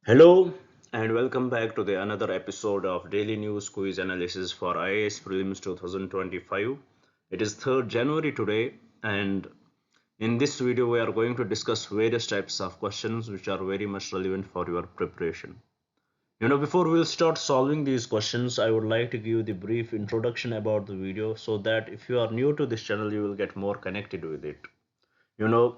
Hello and welcome back to the another episode of Daily News Quiz Analysis for IAS Prelims 2025. It is 3rd January today, and in this video we are going to discuss various types of questions which are very much relevant for your preparation. Before we'll start solving these questions, I would like to give the brief introduction about the video so that if you are new to this channel you will get more connected with it. you know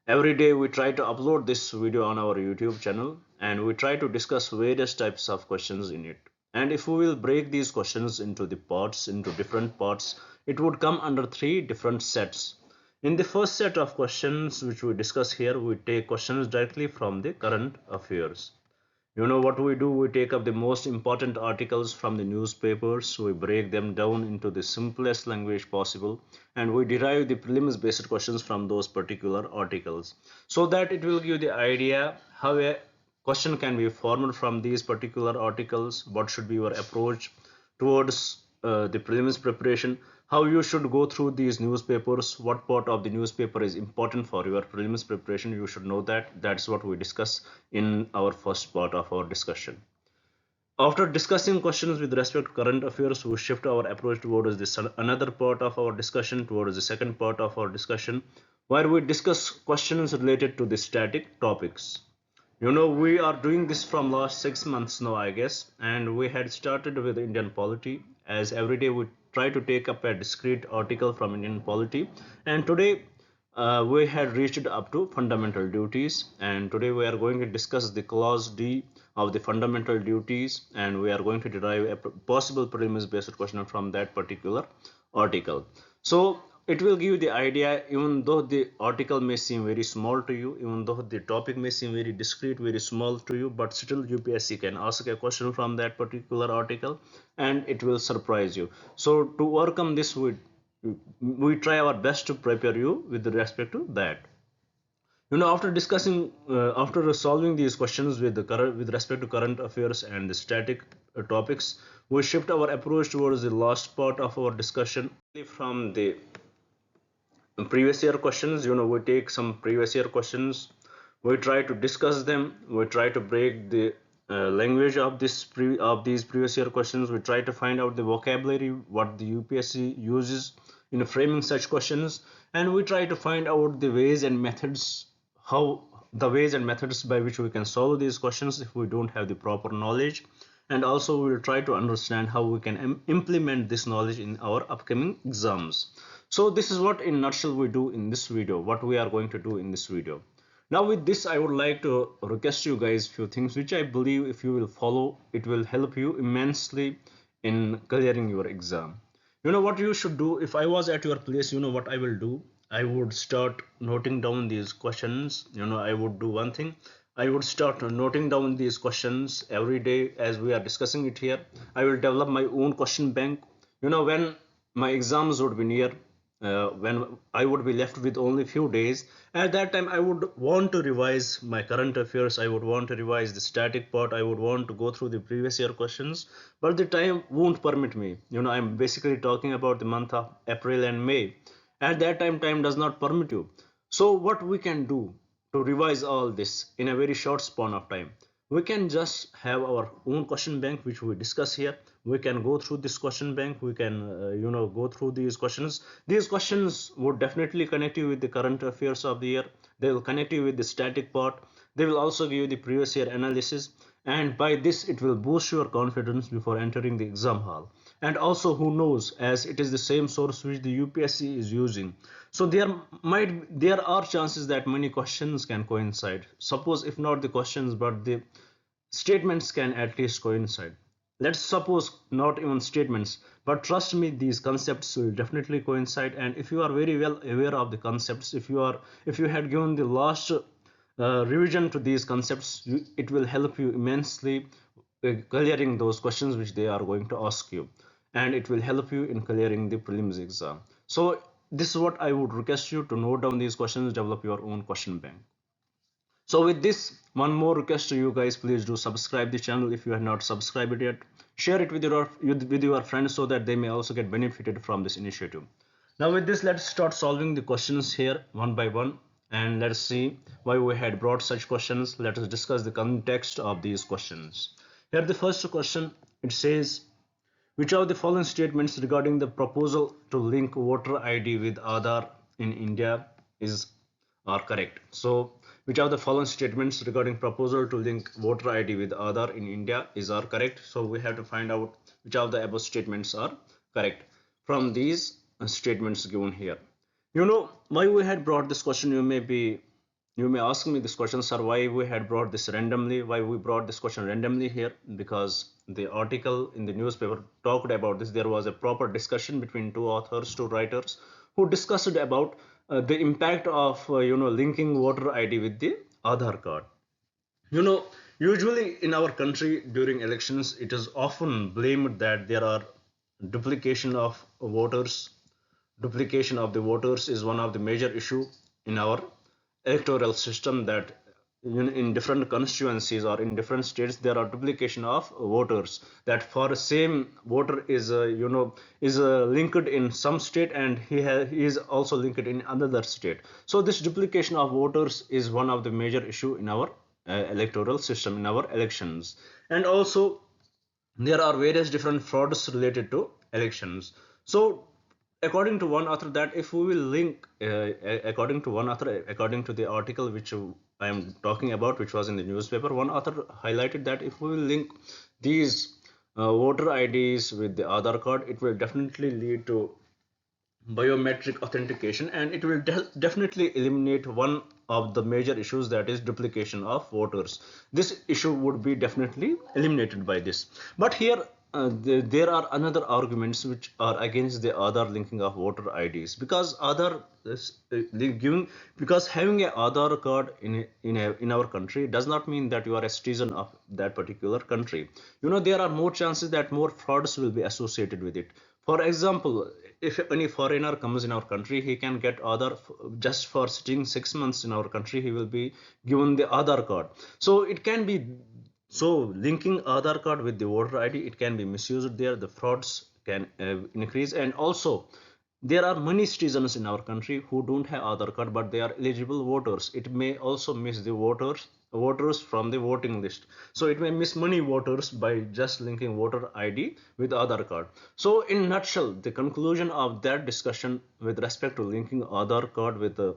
every day we try to upload this video on our YouTube channel, and we try to discuss various types of questions in it. And if we will break these questions into different parts, it would come under three different sets. In the first set of questions which we discuss here, we take questions directly from the current affairs. What we do, we take up the most important articles from the newspapers, we break them down into the simplest language possible, and we derive the prelims based questions from those particular articles, so that it will give the idea how a question can be formed from these particular articles, what should be your approach towards the prelims preparation, how you should go through these newspapers, what part of the newspaper is important for your prelims preparation. You should know that. That's what we discuss in our first part of our discussion. After discussing questions with respect to current affairs, we shift our approach towards this another part of our discussion, towards the second part of our discussion, where we discuss questions related to the static topics. We are doing this from last 6 months now, I guess, and we had started with Indian polity, as every day we try to take up a discrete article from Indian polity, and today we had reached up to fundamental duties, and today we are going to discuss the clause D of the fundamental duties, and we are going to derive a possible prelims based question from that particular article. So it will give you the idea, even though the article may seem very small to you, even though the topic may seem very discrete, very small to you, but still UPSC can ask a question from that particular article and it will surprise you. So to overcome this, we try our best to prepare you with respect to that. After solving these questions with respect to current affairs and the static topics, we shift our approach towards the last part of our discussion from the previous year questions. We take some previous year questions, we try to discuss them, we try to break the language of these previous year questions, we try to find out the vocabulary what the UPSC uses in framing such questions, and we try to find out the ways and methods, how the ways and methods by which we can solve these questions if we don't have the proper knowledge, and also we will try to understand how we can implement this knowledge in our upcoming exams. So this is what in nutshell we do in this video, what we are going to do in this video. Now with this, I would like to request you guys few things which I believe if you will follow, it will help you immensely in clearing your exam. What you should do, if I was at your place, what I will do, I would start noting down these questions. I would do one thing, I would start noting down these questions every day as we are discussing it here. I will develop my own question bank. When my exams would be near, when I would be left with only few days, at that time I would want to revise my current affairs, I would want to revise the static part, I would want to go through the previous year questions, but the time won't permit me. I'm basically talking about the month of April and May. At that time does not permit you. So what we can do to revise all this in a very short span of time, we can just have our own question bank which we discuss here. We can go through this question bank, we can go through these questions would definitely connect you with the current affairs of the year, they will connect you with the static part, they will also give you the previous year analysis, and by this it will boost your confidence before entering the exam hall. And also, who knows, as it is the same source which the UPSC is using, so there are chances that many questions can coincide. Suppose if not the questions but the statements can at least coincide. Let's suppose not even statements, but trust me, these concepts will definitely coincide. And if you are very well aware of the concepts, if you had given the last revision to these concepts, it will help you immensely clearing those questions which they are going to ask you, and it will help you in clearing the prelims exam. So this is what I would request you to note down these questions, develop your own question bank. So with this, one more request to you guys, please do subscribe the channel if you have not subscribed it yet. Share it with your friends so that they may also get benefited from this initiative. Now with this, let's start solving the questions here one by one. and let's see why we had brought such questions. Let us discuss the context of these questions. Here the first question, it says, which of the following statements regarding the proposal to link voter ID with Aadhaar in India is are correct? So, which of the following statements regarding proposal to link voter ID with Aadhaar in India is are correct? So, we have to find out which of the above statements are correct from these statements given here. You know why we had brought this question? You may ask me this question, sir, why we had brought this randomly, why we brought this question randomly here? Because the article in the newspaper talked about this. There was a proper discussion between two authors, two writers, who discussed about the impact of linking voter ID with the Aadhaar card. You know, usually in our country during elections, it is often blamed that there are duplication of voters. Duplication of the voters is one of the major issue in our electoral system, that in different constituencies or in different states there are duplication of voters, that for the same voter is linked in some state and he is also linked in another state. So this duplication of voters is one of the major issue in our electoral system, in our elections. And also there are various different frauds related to elections. So according to one author, that if we will link according to one author, according to the article which I am talking about, which was in the newspaper, one author highlighted that if we will link these voter IDs with the Aadhaar card, it will definitely lead to biometric authentication, and it will definitely eliminate one of the major issues, that is duplication of voters. This issue would be definitely eliminated by this. But here there are another arguments which are against the Aadhaar linking of voter IDs, because Aadhaar is giving, because having a Aadhaar card in our country does not mean that you are a citizen of that particular country. There are more chances that more frauds will be associated with it. For example, if any foreigner comes in our country, he can get Aadhaar just for sitting 6 months in our country. He will be given the Aadhaar card. So it can be, so linking Aadhaar card with the voter ID, it can be misused there. The frauds can increase, and also there are many citizens in our country who don't have Aadhaar card, but they are eligible voters. It may also miss the voters from the voting list. So it may miss many voters by just linking voter ID with Aadhaar card. So in nutshell, the conclusion of that discussion with respect to linking Aadhaar card with the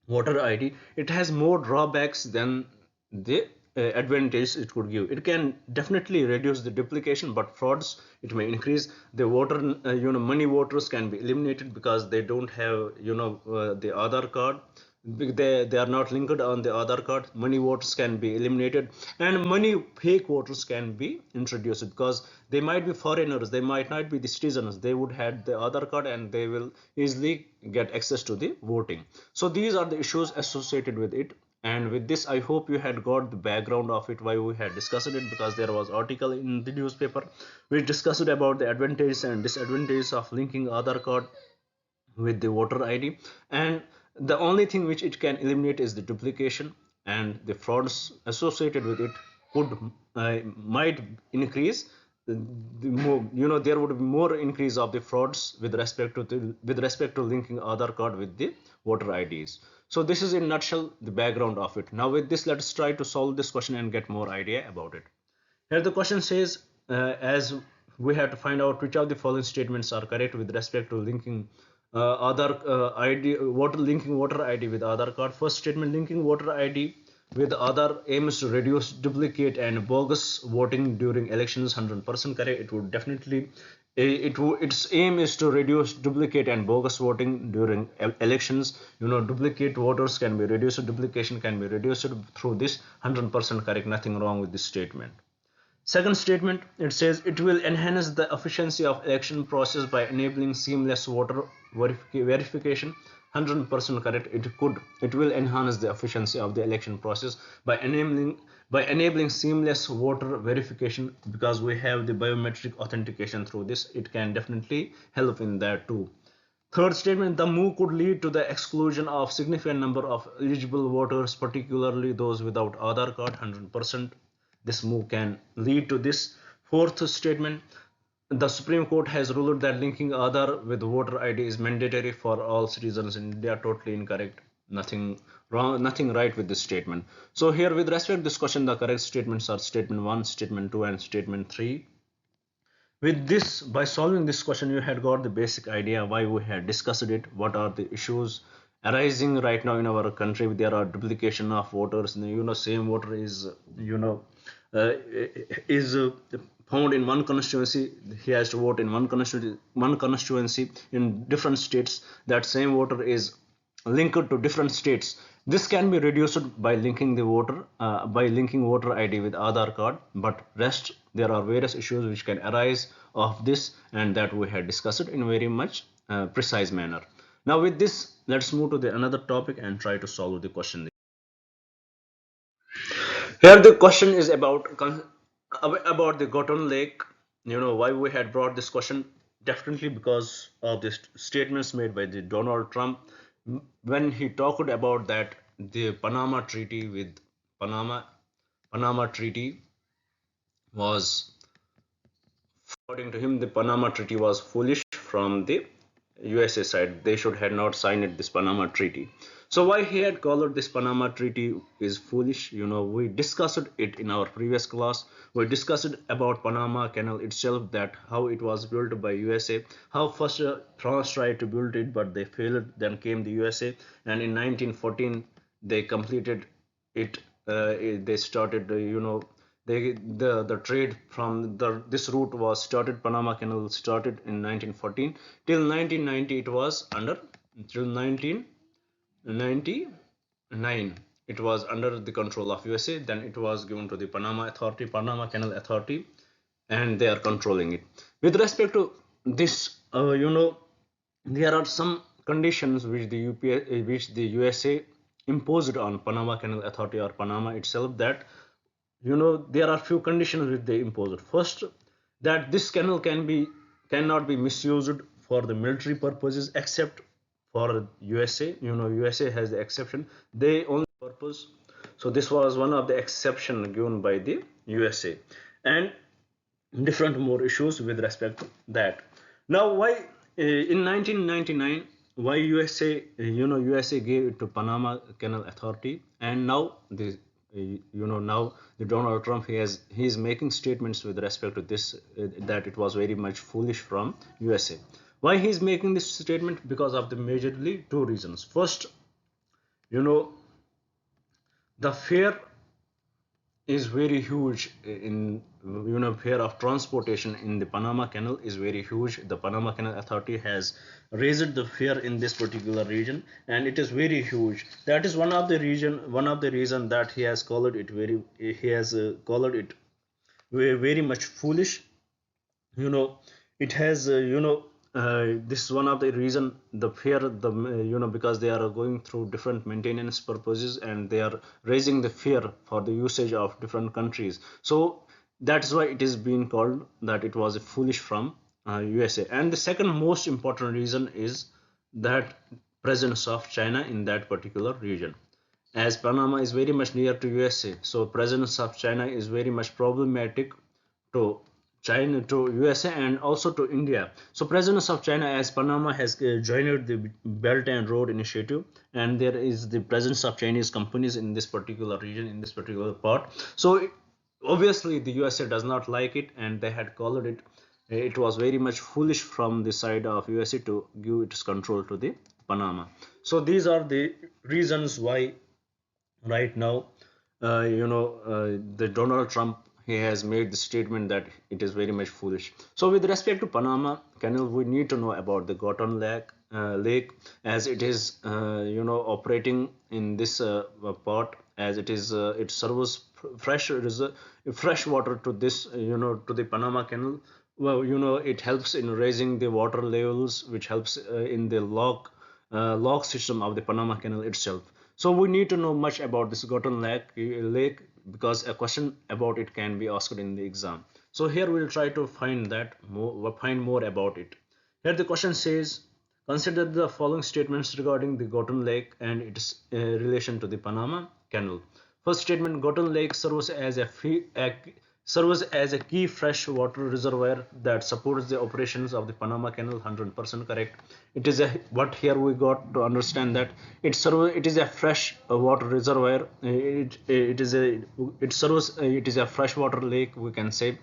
voter ID, it has more drawbacks than the advantage it could give. It can definitely reduce the duplication, but frauds, it may increase the voter. Many voters can be eliminated because they don't have the Aadhaar card. They are not linked on the Aadhaar card. Many voters can be eliminated, and many fake voters can be introduced, because they might be foreigners, they might not be the citizens. They would have the Aadhaar card and they will easily get access to the voting. So these are the issues associated with it. And with this, I hope you had got the background of it, why we had discussed it, because there was article in the newspaper which discussed about the advantages and disadvantages of linking Aadhaar card with the voter ID. And the only thing which it can eliminate is the duplication, and the frauds associated with it could might increase. There would be more increase of the frauds with respect to linking Aadhaar card with the voter IDs. So this is in nutshell the background of it. Now with this, let's try to solve this question and get more idea about it. Here the question says, as we have to find out which of the following statements are correct with respect to linking linking voter ID with Aadhaar card. First statement, linking voter ID with Aadhaar aims to reduce duplicate and bogus voting during elections. 100% correct. It would definitely its aim is to reduce duplicate and bogus voting during elections. Duplicate voters can be reduced, duplication can be reduced through this. 100% correct. Nothing wrong with this statement. Second statement, it says it will enhance the efficiency of election process by enabling seamless voter verification. 100% correct. It will enhance the efficiency of the election process by enabling seamless voter verification, because we have the biometric authentication through this. It can definitely help in that too. Third statement, the move could lead to the exclusion of significant number of eligible voters, particularly those without Aadhaar card. 100% this move can lead to this. Fourth statement, the Supreme Court has ruled that linking Aadhaar with voter ID is mandatory for all citizens in India. Totally incorrect. Nothing wrong, nothing right with this statement. So here with respect to this question, the correct statements are statement 1, statement 2 and statement 3. With this, by solving this question, you had got the basic idea why we had discussed it, what are the issues arising right now in our country. There are duplication of voters, same voter is you know uh, is found in one constituency, he has to vote in one constituency in different states. That same voter is linked to different states. This can be reduced by linking the voter by linking voter ID with Aadhaar card. But rest there are various issues which can arise of this, and that we had discussed in very much precise manner. Now with this, let's move to the another topic and try to solve the question. Here the question is about the Goton Lake. Why we had brought this question? Definitely because of the statements made by the Donald Trump when he talked about that the Panama Treaty with Panama Panama Treaty was, according to him, the Panama Treaty was foolish from the USA side. They should have not signed it, this Panama Treaty. So why he had called this Panama Treaty is foolish? We discussed it in our previous class. We discussed about Panama Canal itself, that how it was built by USA, how first France tried to build it but they failed. Then came the USA, and in 1914 they completed it. They started, the trade from this route was started. Panama Canal started in 1914 till 1990. It was under till 1999. It was under the control of USA. Then it was given to the Panama Canal Authority, and they are controlling it. With respect to this, there are some conditions which the USA imposed on Panama Canal Authority or Panama itself, that there are few conditions which they imposed. First, that this canal cannot be misused for the military purposes except for USA. USA has the exception, they only purpose. So this was one of the exception given by the USA, and different more issues with respect to that. Now why in 1999, why USA, USA gave it to Panama Canal Authority, and now now the Donald Trump, he is making statements with respect to this, that it was very much foolish from USA. Why he is making this statement? Because of the majorly two reasons. First, you know the fear is very huge in, fear of transportation in the Panama Canal is very huge. The Panama Canal Authority has raised the fear in this particular region, and it is very huge. That is one of the reason that he has called it very much foolish. you know it has this is one of the reason, the fear, because they are going through different maintenance purposes, and they are raising the fear for the usage of different countries. So that's why it is being called that it was foolish from USA. And the second most important reason is that presence of China in that particular region. As Panama is very much near to USA, so presence of China is very much problematic to China, to USA, and also to India. So presence of China, as Panama has joined the Belt and Road Initiative, and there is the presence of Chinese companies in this particular region, in this particular part. So obviously the USA does not like it, and they had called it. It was very much foolish from the side of USA to give its control to the Panama. So these are the reasons why right now, the Donald Trump, he has made the statement that it is very much foolish. So with respect to Panama Canal, we need to know about the Goton Lake, as it is operating in this part, as it serves fresh water to this, to the Panama Canal. Well, it helps in raising the water levels, which helps in the log system of the Panama Canal itself. So we need to know much about this Lake, because a question about it can be asked in the exam. So here we'll try to find more about it. Here the question says, consider the following statements regarding the Goton Lake and its relation to the Panama Canal. First statement: Goton Lake serves as a key freshwater reservoir that supports the operations of the Panama Canal. 100% correct. It is a, what here we got to understand that it is a fresh water reservoir. It is a, it serves, it is a freshwater lake, we can say.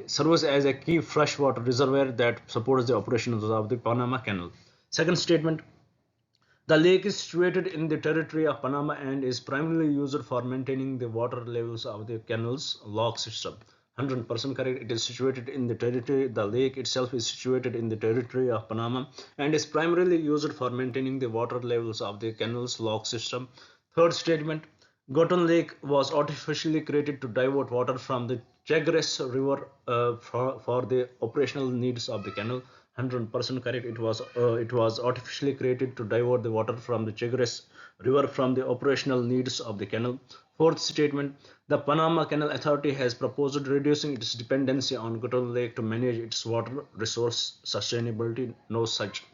Serves as a key freshwater reservoir that supports the operations of the Panama Canal. Second statement, the lake is situated in the territory of Panama and is primarily used for maintaining the water levels of the canal's lock system. 100% correct. It is situated in the territory. The lake itself is situated in the territory of Panama and is primarily used for maintaining the water levels of the canal's lock system. Third statement, Gorton Lake was artificially created to divert water from the Chagres River for the operational needs of the canal. 100% correct. It was artificially created to divert the water from the Chagres River from the operational needs of the canal. Fourth statement, the Panama Canal Authority has proposed reducing its dependency on Gorton Lake to manage its water resource sustainability. No such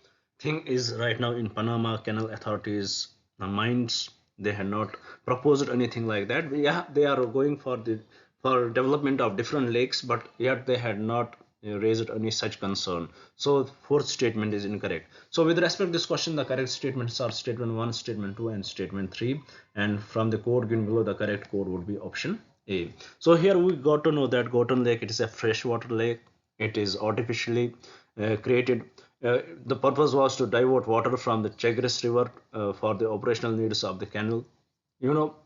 thing is right now in Panama Canal Authority's minds. They had not proposed anything like that. Yeah, they are going for the for development of different lakes, but yet they had not raised any such concern. So fourth statement is incorrect. So with respect to this question, the correct statements are statement 1, statement 2 and statement 3, and from the code given below, the correct code would be option A. So here we got to know that Gorton Lake, it is a freshwater lake. It is artificially created. The purpose was to divert water from the Chagres River for the operational needs of the canal. You know,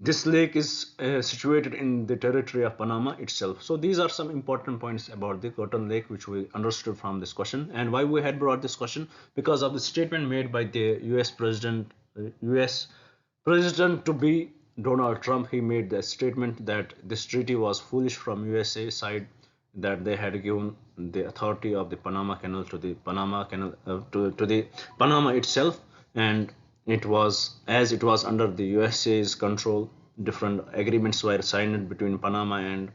this lake is situated in the territory of Panama itself. So these are some important points about the Gorton Lake which we understood from this question. And why we had brought this question? Because of the statement made by the US President to be Donald Trump. He made the statement that this treaty was foolish from USA side, that they had given the authority of the Panama Canal to the Panama Canal to the Panama itself, and it was, as it was under the USA's control, different agreements were signed between Panama and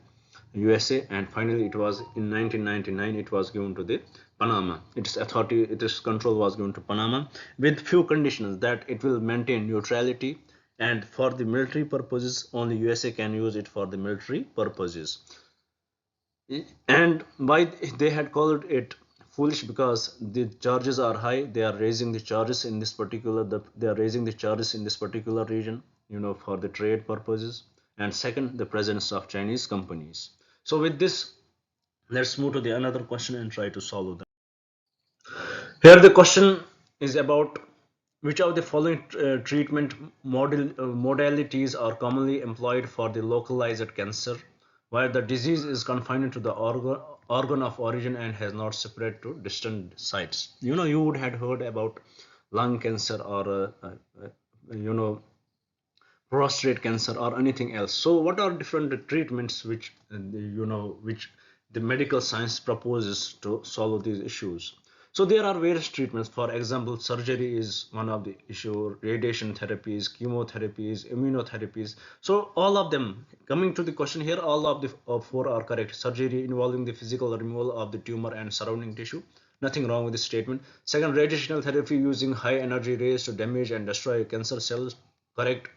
USA, and finally it was in 1999 it was given to the Panama. Its authority, its control was given to Panama with few conditions, that it will maintain neutrality, and for the military purposes only USA can use it for the military purposes. And why they had called it foolish? Because the charges are high. They are raising the charges in this particular, they are raising the charges in this particular region, for the trade purposes. And second, the presence of Chinese companies. So with this, let's move to the another question and try to solve that. Here the question is about which of the following treatment modalities are commonly employed for the localized cancer, where the disease is confined to the organ of origin and has not spread to distant sites. You would have heard about lung cancer or prostate cancer or anything else. So what are different treatments which the medical science proposes to solve these issues? So there are various treatments. For example, surgery is one of the issue, radiation therapies, chemotherapies, immunotherapies. So all of them, coming to the question here, all of the four are correct. Surgery involving the physical removal of the tumor and surrounding tissue. Nothing wrong with this statement. Second, radiational therapy using high energy rays to damage and destroy cancer cells. Correct.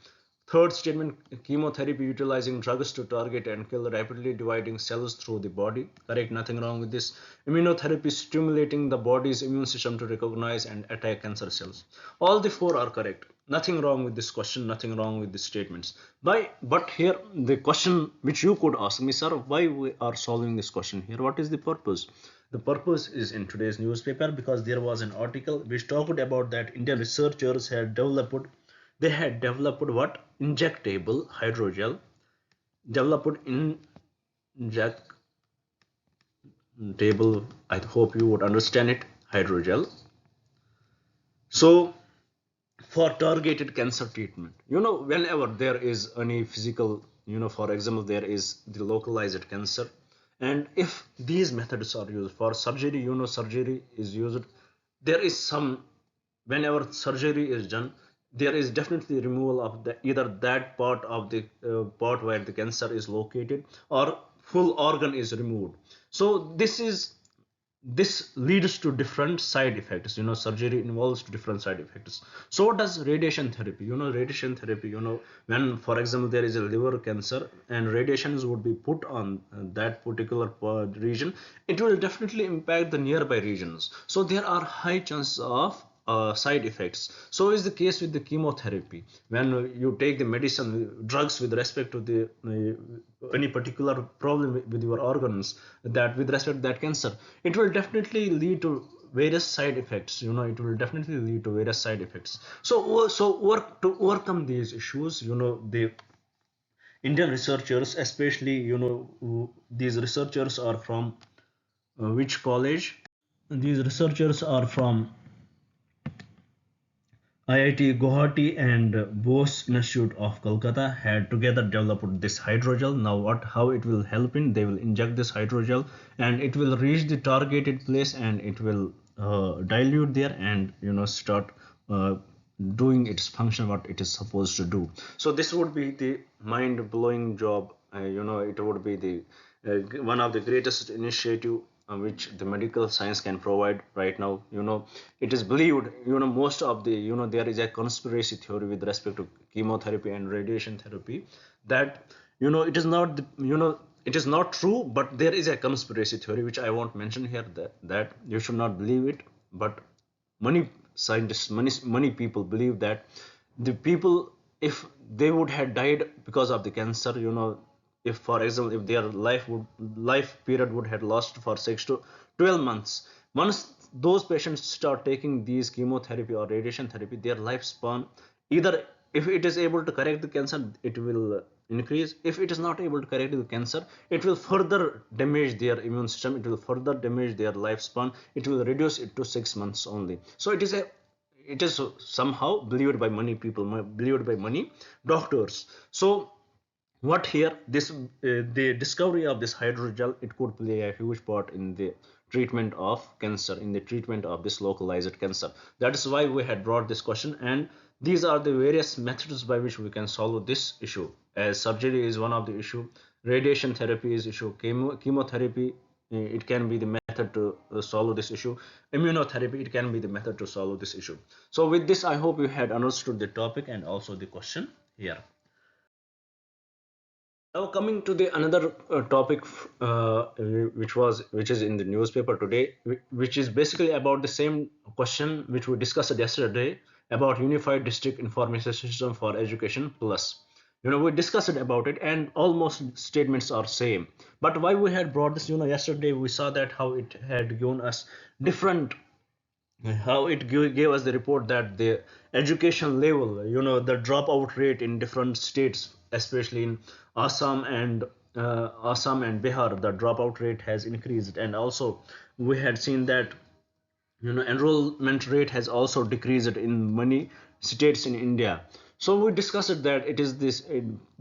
Third statement, chemotherapy utilizing drugs to target and kill rapidly dividing cells through the body. Correct, nothing wrong with this. Immunotherapy stimulating the body's immune system to recognize and attack cancer cells. All the four are correct. Nothing wrong with this question, nothing wrong with the statements. But here the question which you could ask me, sir, why we are solving this question here? What is the purpose? The purpose is in today's newspaper because there was an article which talked about that Indian researchers had developed what? Injectable hydrogel. Developed injectable, I hope you would understand it, hydrogel. So for targeted cancer treatment, whenever there is any physical, for example, there is the localized cancer, and if these methods are used for surgery, surgery is used, there is some, whenever surgery is done, there is definitely removal of the either that part of the part where the cancer is located, or full organ is removed. So this leads to different side effects. Surgery involves different side effects. So what does radiation therapy? Radiation therapy, when for example there is a liver cancer and radiations would be put on that particular region, it will definitely impact the nearby regions. So there are high chances of side effects. So is the case with the chemotherapy. When you take the medicine drugs with respect to the any particular problem with your organs, that with respect to that cancer, it will definitely lead to various side effects. It will definitely lead to various side effects. So work to overcome these issues. The Indian researchers, especially, these researchers are from which college? These researchers are from IIT Guwahati and Bose Institute of Kolkata had together developed this hydrogel. Now how it will help in, they will inject this hydrogel and it will reach the targeted place and it will dilute there and start doing its function what it is supposed to do. So this would be the mind-blowing job. It would be the one of the greatest initiative which the medical science can provide right now. It is believed, most of the, there is a conspiracy theory with respect to chemotherapy and radiation therapy, that it is not it is not true, but there is a conspiracy theory which I won't mention here, that you should not believe it. But many scientists, many people believe that the people, if they would have died because of the cancer, if for example if their life period would have lost for 6 to 12 months, once those patients start taking these chemotherapy or radiation therapy, their lifespan, either if it is able to correct the cancer, it will increase. If it is not able to correct the cancer, it will further damage their immune system, it will further damage their lifespan, it will reduce it to 6 months only. So it is somehow believed by many people, believed by many doctors. So what here, this the discovery of this hydrogel, it could play a huge part in the treatment of cancer, in the treatment of this localized cancer. That is why we had brought this question, and these are the various methods by which we can solve this issue. As surgery is one of the issue, radiation therapy is issue, chemotherapy, it can be the method to solve this issue, immunotherapy, it can be the method to solve this issue. So with this, I hope you had understood the topic and also the question here. Now coming to the another topic, which is in the newspaper today, which is basically about the same question which we discussed yesterday about Unified District Information System for Education Plus. We discussed about it and almost statements are same. But why we had brought this, yesterday we saw that how it had given us different, how it gave us the report that the education level, the dropout rate in different states, especially in Assam and Bihar, the dropout rate has increased. And also we had seen that enrollment rate has also decreased in many states in India. So we discussed that it is this,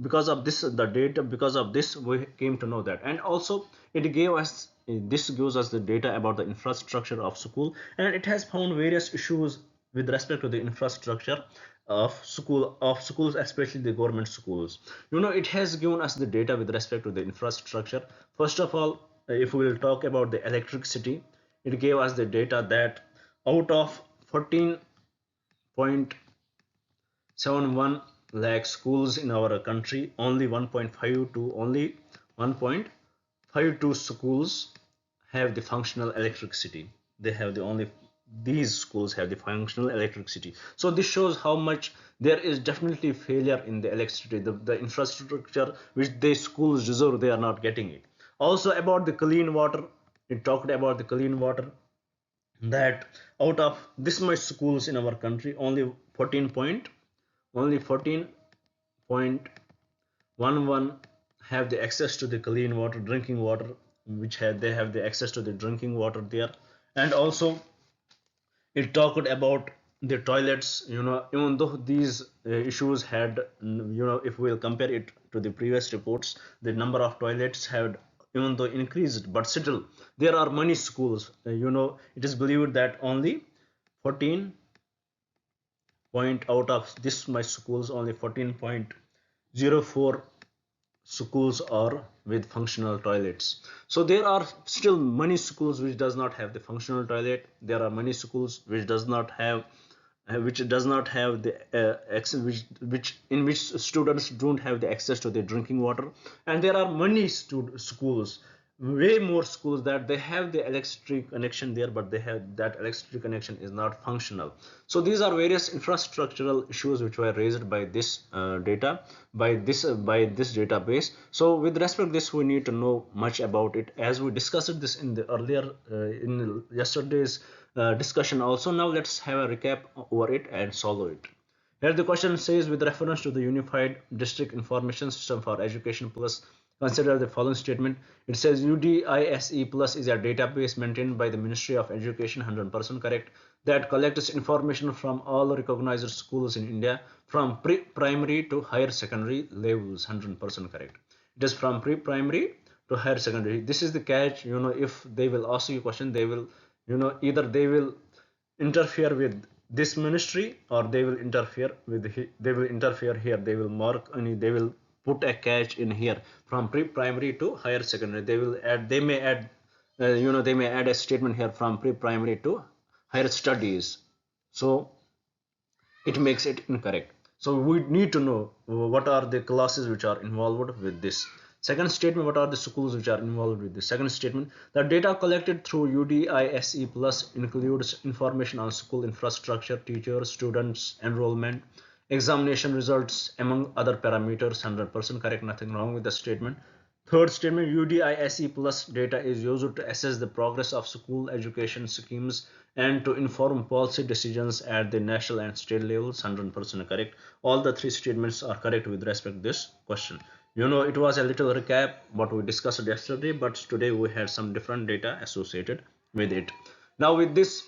because of this, the data, because of this we came to know that. And also it gave us, this gives us the data about the infrastructure of school, and it has found various issues with respect to the infrastructure of schools, especially the government schools. It has given us the data with respect to the infrastructure. First of all, if we will talk about the electricity, it gave us the data that out of 14.71 lakh schools in our country, only 1.52 schools have the functional electricity. They have the only, these schools have the functional electricity. So this shows how much there is definitely failure in the electricity, the infrastructure which the schools deserve, they are not getting it. Also about the clean water, it talked about the clean water, that out of this much schools in our country, only 14.11 have the access to the clean water, drinking water, which they have the access to the drinking water there. And also it talked about the toilets, even though these issues had, if we'll compare it to the previous reports, the number of toilets had even though increased, but still there are many schools, it is believed that only 14 point out of this much schools, only 14.04 schools are with functional toilets. So there are still many schools which does not have the functional toilet. There are many schools which does not have the which in which students don't have the access to the drinking water. And there are many schools, way more schools, that they have the electric connection there, but they have that electric connection is not functional. So these are various infrastructural issues which were raised by this data, by this database. So with respect to this, we need to know much about it, as we discussed this in the earlier in yesterday's discussion also. Now let's have a recap over it and solve it. Here the question says, with reference to the Unified District Information System for Education Plus, consider the following statement. It says UDISE Plus is a database maintained by the Ministry of Education, 100% correct, that collects information from all recognized schools in India from pre-primary to higher secondary levels, 100% correct. It is from pre-primary to higher secondary. This is the catch, if they will ask you a question, they will, either they will interfere with this ministry, or they will interfere with they will interfere here, they will mark they will put a catch in here, from pre-primary to higher secondary. They will add, they may add they may add a statement here, from pre-primary to higher studies. So it makes it incorrect. So we need to know what are the classes which are involved with this. Second statement, what are the schools which are involved with the second statement? The data collected through UDISE Plus includes information on school infrastructure, teachers, students, enrollment, examination results, among other parameters. 100% correct, nothing wrong with the statement. Third statement, UDISE Plus data is used to assess the progress of school education schemes and to inform policy decisions at the national and state levels. 100% correct. All the three statements are correct with respect to this question. It was a little recap what we discussed yesterday, but today we had some different data associated with it. Now with this,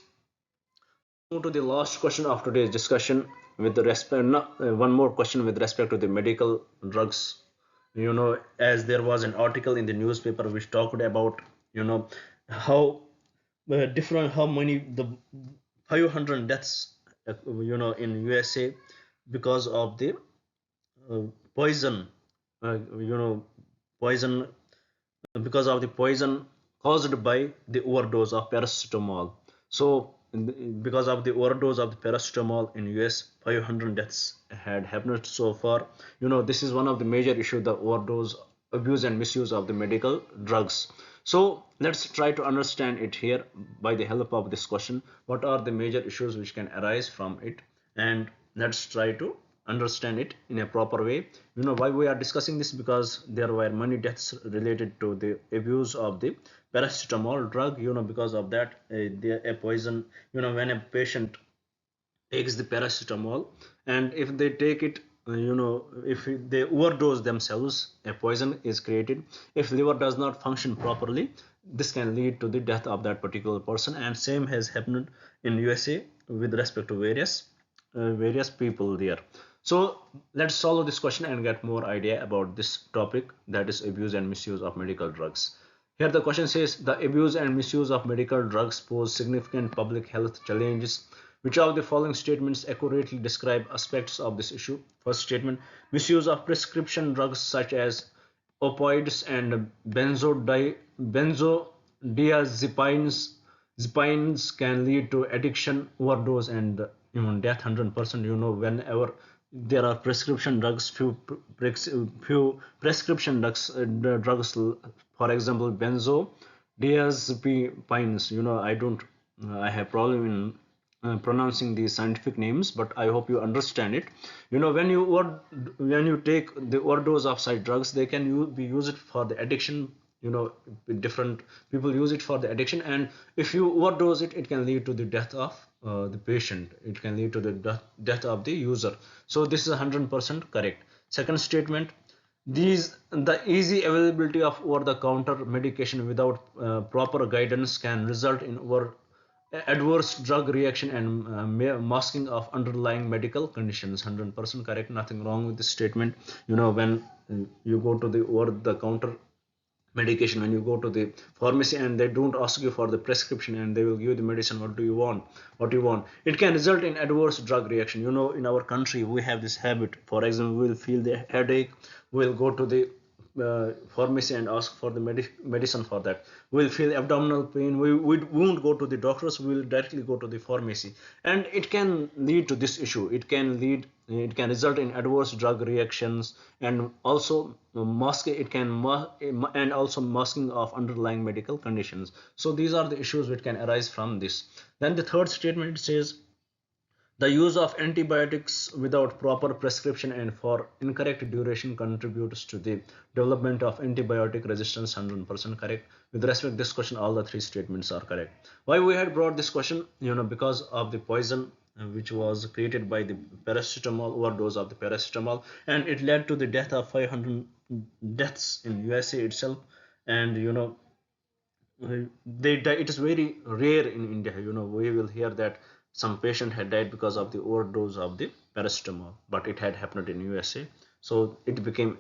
move to the last question of today's discussion, with the respect, one more question with respect to the medical drugs. As there was an article in the newspaper which talked about, how different, how many, the 500 deaths, in USA because of the uh, poison, you know poison, because of the poison caused by the overdose of paracetamol. So because of the overdose of the paracetamol in US, 500 deaths had happened so far. This is one of the major issues, the overdose, abuse and misuse of the medical drugs. So let's try to understand it here by the help of this question. What are the major issues which can arise from it? And let's try to understand it in a proper way. Why we are discussing this? Because there were many deaths related to the abuse of the paracetamol drug. Because of that, a poison, when a patient takes the paracetamol, and if they take it, if they overdose themselves, a poison is created. If liver does not function properly, this can lead to the death of that particular person. And same has happened in USA with respect to various people there. So let's solve this question and get more idea about this topic, that is abuse and misuse of medical drugs. Here the question says, the abuse and misuse of medical drugs pose significant public health challenges. Which of the following statements accurately describe aspects of this issue? First statement, misuse of prescription drugs such as opioids and benzodiazepines can lead to addiction, overdose, and even death. 100%. Whenever there are prescription drugs, few prescription drugs, for example benzodiazepines. I have problem in pronouncing these scientific names, but I hope you understand it. When you take the overdose of such drugs, they can be used for the addiction. Different people use it for the addiction, and if you overdose it, it can lead to the death of the patient. It can lead to the death of the user. So this is 100% correct. Second statement, the easy availability of over-the-counter medication without proper guidance can result in adverse drug reaction and masking of underlying medical conditions. 100% correct, nothing wrong with this statement. When you go to the over the counter medication, when you go to the pharmacy and they don't ask you for the prescription and they will give you the medicine, what you want, it can result in adverse drug reaction. In our country we have this habit. For example, we will feel the headache, we'll go to the pharmacy and ask for the medicine for that. We'll feel abdominal pain, we won't go to the doctors, we will directly go to the pharmacy, and it can lead to this issue. It can result in adverse drug reactions, and also and also masking of underlying medical conditions. So these are the issues which can arise from this. Then the third statement says, the use of antibiotics without proper prescription and for incorrect duration contributes to the development of antibiotic resistance. 100% correct. With respect to this question, all the three statements are correct. Why we had brought this question? Because of the poison which was created by the paracetamol, overdose of the paracetamol, and it led to the death of 500 deaths in USA itself. And it is very rare in India. We will hear that some patient had died because of the overdose of the paracetamol, but it had happened in USA. So it becomes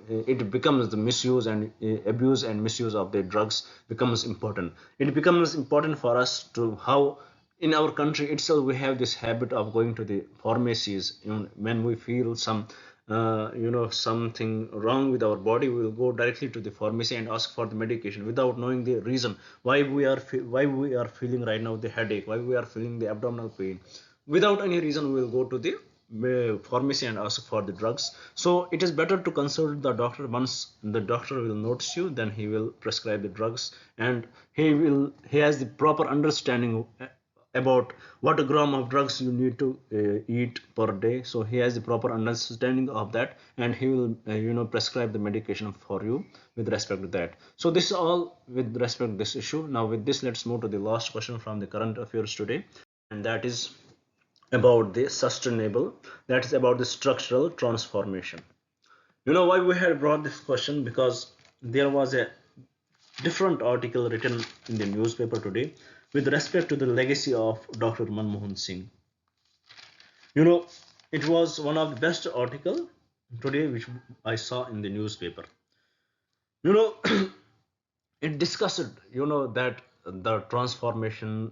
the misuse and abuse and misuse of the drugs becomes important. It becomes important for us to how in our country itself we have this habit of going to the pharmacies. When we feel something wrong with our body, we will go directly to the pharmacy and ask for the medication without knowing the reason why we are feeling right now the headache, why we are feeling the abdominal pain. Without any reason, we will go to the pharmacy and ask for the drugs. So it is better to consult the doctor. Once the doctor will notice you, then he will prescribe the drugs, and he has the proper understanding about what a gram of drugs you need to eat per day. So he has the proper understanding of that, and he will prescribe the medication for you with respect to that. So this is all with respect to this issue. Now with this, let's move to the last question from the current affairs today, and that is about the sustainable, that is about the structural transformation. Why we had brought this question? Because there was a different article written in the newspaper today with respect to the legacy of Dr. Manmohan Singh. It was one of the best article today which I saw in the newspaper. It discussed that the transformation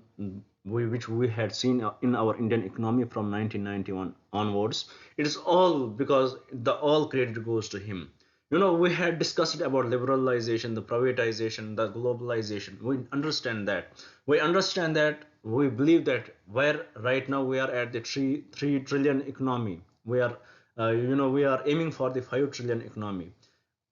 which we had seen in our Indian economy from 1991 onwards. It is all because the all credit goes to him. We had discussed about liberalization, the privatization, the globalization. We believe that where right now we are at the 3 trillion economy, we are aiming for the 5 trillion economy.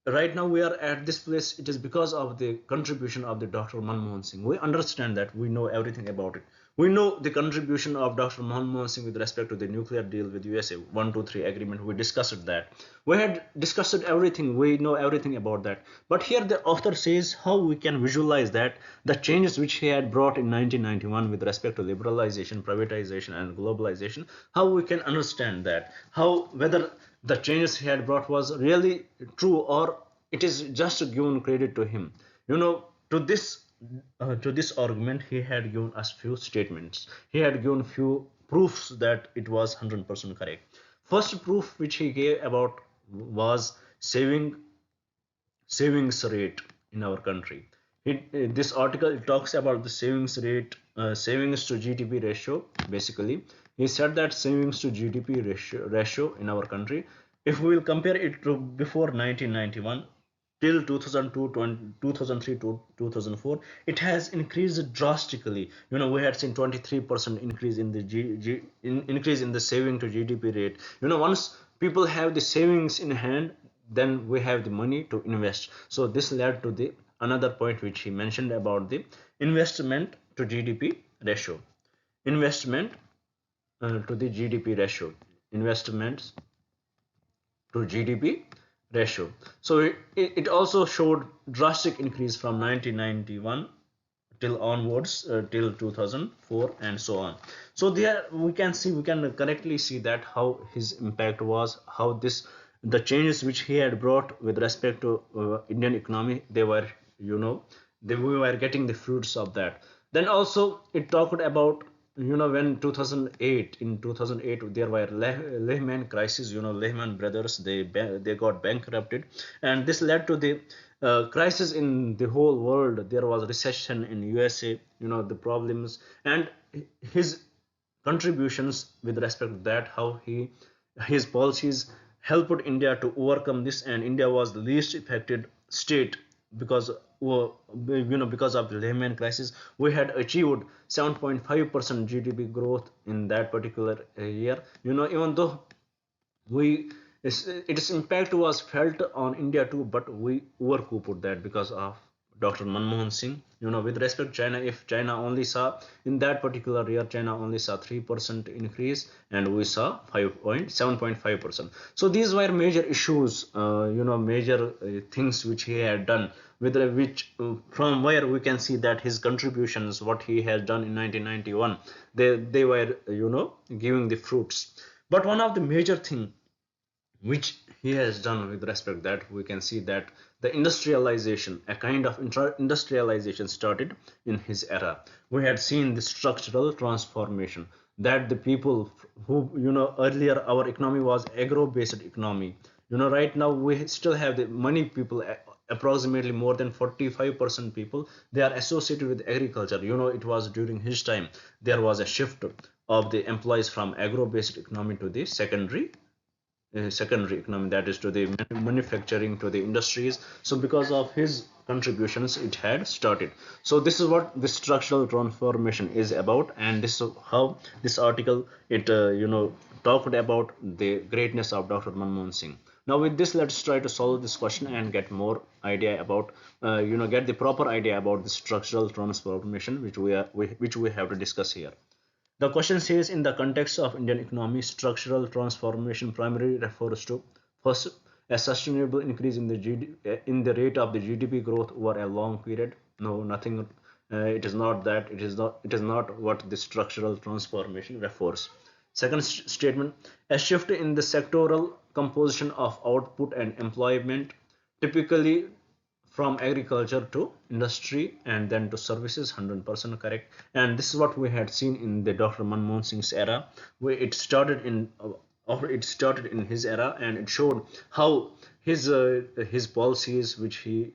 Right now we are at this place. It is because of the contribution of the Dr. Manmohan Singh. We understand that, we know everything about it. We know the contribution of Dr. Manmohan Singh with respect to the nuclear deal with USA 123 agreement. We discussed that. We had discussed everything. We know everything about that. But here the author says how we can visualize that the changes which he had brought in 1991 with respect to liberalization, privatization, and globalization. How we can understand that? How whether the changes he had brought was really true, or it is just given credit to him. To this argument, he had given us few statements. He had given few proofs that it was 100% correct. First proof which he gave about was savings rate in our country. This article, it talks about the savings rate, savings to GDP ratio. Basically, he said that savings to GDP ratio in our country, if we will compare it to before 1991 till 2003 to 2004, it has increased drastically. We had seen 23% increase in the increase in the saving to GDP rate. Once people have the savings in hand, then we have the money to invest. So this led to the another point which he mentioned about the investment to GDP ratio. Investment to the GDP ratio. Investments to GDP ratio. So it also showed drastic increase from 1991 till onwards till 2004 and so on. So there we can correctly see that how his impact was, how the changes which he had brought with respect to Indian economy, they were we were getting the fruits of that. Then also it talked about when 2008 in 2008 there were Lehman crisis. Lehman brothers, they got bankrupted, and this led to the crisis in the whole world. There was recession in USA, the problems, and his contributions with respect to that, how his policies helped India to overcome this, and India was the least affected state, because because of the Lehman crisis, we had achieved 7.5% GDP growth in that particular year. Even though we its impact was felt on India too, but we overcouped that because of Dr. Manmohan Singh. With respect to China, if China only saw in that particular year, China only saw 3% increase, and we saw 7.5%. So these were major issues, major things which he had done, with which from where we can see that his contributions, what he has done in 1991, they were giving the fruits. But one of the major thing which he has done with respect that we can see that the industrialization, a kind of industrialization started in his era. We had seen the structural transformation, that the people who earlier our economy was agro based economy. Right now we still have the many people, approximately more than 45% people, they are associated with agriculture. It was during his time there was a shift of the employees from agro based economy to the secondary economy, that is to the manufacturing, to the industries. So because of his contributions it had started. So this is what the structural transformation is about, and this is how this article it talked about the greatness of Dr. Manmohan Singh. Now with this, let's try to solve this question and get more idea about get the proper idea about the structural transformation which we have to discuss here. The question says, in the context of Indian economy, structural transformation primarily refers to first, a sustainable increase in in the rate of the GDP growth over a long period. No, nothing. It is not that. It is not. It is not what the structural transformation refers. Second statement: a shift in the sectoral composition of output and employment, typically from agriculture to industry and then to services. 100% correct. And this is what we had seen in the Dr. Manmohan Singh's era, where it started in his era, and it showed how his policies which he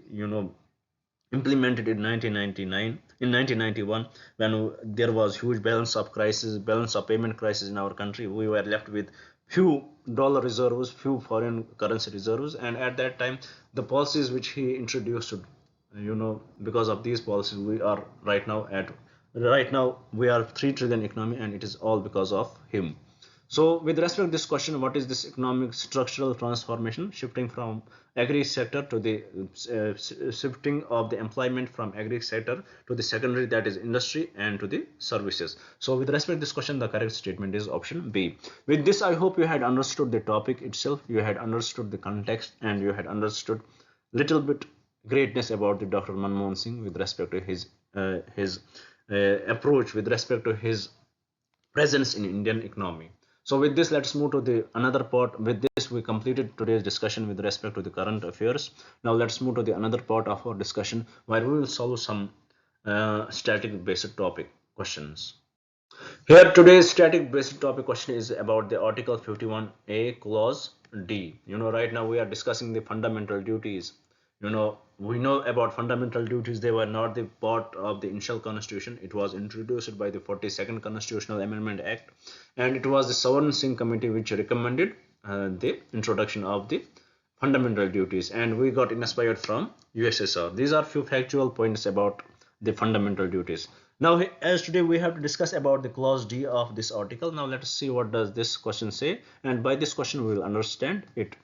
implemented in 1999, in 1991, when there was huge balance of payment crisis in our country. We were left with few dollar reserves, few foreign currency reserves, and at that time the policies which he introduced, because of these policies we are right now we are 3 trillion economy, and it is all because of him. So with respect to this question, what is this economic structural transformation? Shifting from agri sector to the shifting of the employment from agri sector to the secondary, that is industry, and to the services. So with respect to this question, the correct statement is option B. With this, I hope you had understood the topic itself, you had understood the context, and you had understood little bit greatness about the Dr. Manmohan Singh with respect to approach, with respect to his presence in Indian economy. So with this, let's move to the another part. With this, we completed today's discussion with respect to the current affairs. Now let's move to the another part of our discussion, where we will solve some static based topic questions. Here today's static based topic question is about the Article 51A clause D. Right now we are discussing the fundamental duties. We know about fundamental duties. They were not the part of the initial constitution. It was introduced by the 42nd Constitutional Amendment Act, and it was the Sovereign Singh Committee which recommended the introduction of the fundamental duties, and we got inspired from USSR. These are few factual points about the fundamental duties. Now, as today we have to discuss about the clause D of this article. Now let us see what does this question say, and by this question we will understand it.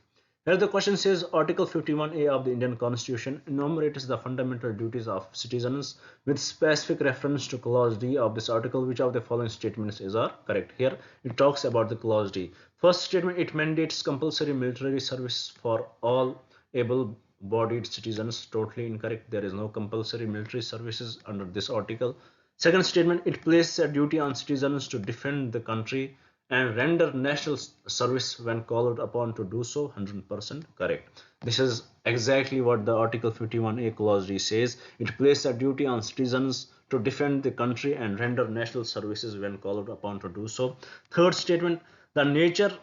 Here the question says, Article 51A of the Indian Constitution enumerates the fundamental duties of citizens with specific reference to clause D of this article. Which of the following statements are correct? Here it talks about the clause D. First statement, it mandates compulsory military service for all able-bodied citizens. Totally incorrect. There is no compulsory military services under this article. Second statement, it places a duty on citizens to defend the country and render national service when called upon to do so. 100% correct. This is exactly what the Article 51A clause D says. It places a duty on citizens to defend the country and render national services when called upon to do so. Third statement, the nature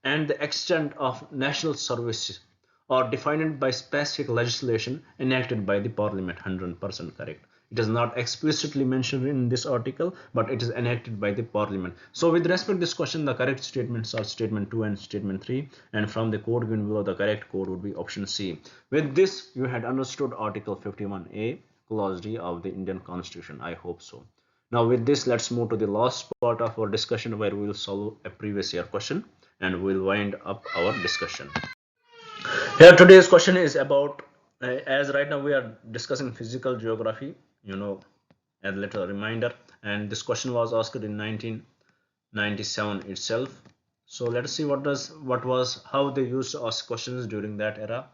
and the extent of national service are defined by specific legislation enacted by the parliament. 100% correct. It is not explicitly mentioned in this article, but it is enacted by the parliament. So with respect to this question, the correct statements are statement 2 and statement 3, and from the code given below, the correct code would be option C. With this, you had understood article 51A clause D of the Indian constitution. I hope so. Now with this, let's move to the last part of our discussion, where we will solve a previous year question and we'll wind up our discussion. Here today's question is about, as right now we are discussing physical geography, as a little reminder, and this question was asked in 1997 itself. So let's see how they used to ask questions during that era.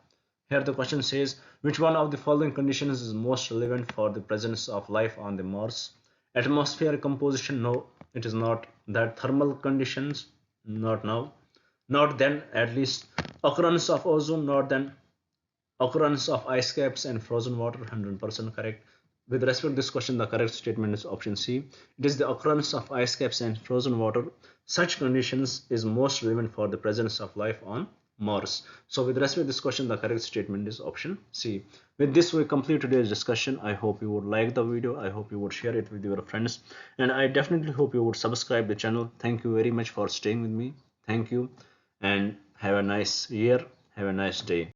Here the question says, which one of the following conditions is most relevant for the presence of life on the Mars? Atmospheric composition? No, it is not. That thermal conditions? Not now. Not then, at least. Occurrence of ozone? Not then. Occurrence of ice caps and frozen water? 100% correct. With respect to this question, the correct statement is option C. It is the occurrence of ice caps and frozen water. Such conditions is most relevant for the presence of life on Mars. So with respect to this question, the correct statement is option C. With this, we complete today's discussion. I hope you would like the video. I hope you would share it with your friends. And I definitely hope you would subscribe the channel. Thank you very much for staying with me. Thank you. And have a nice year. Have a nice day.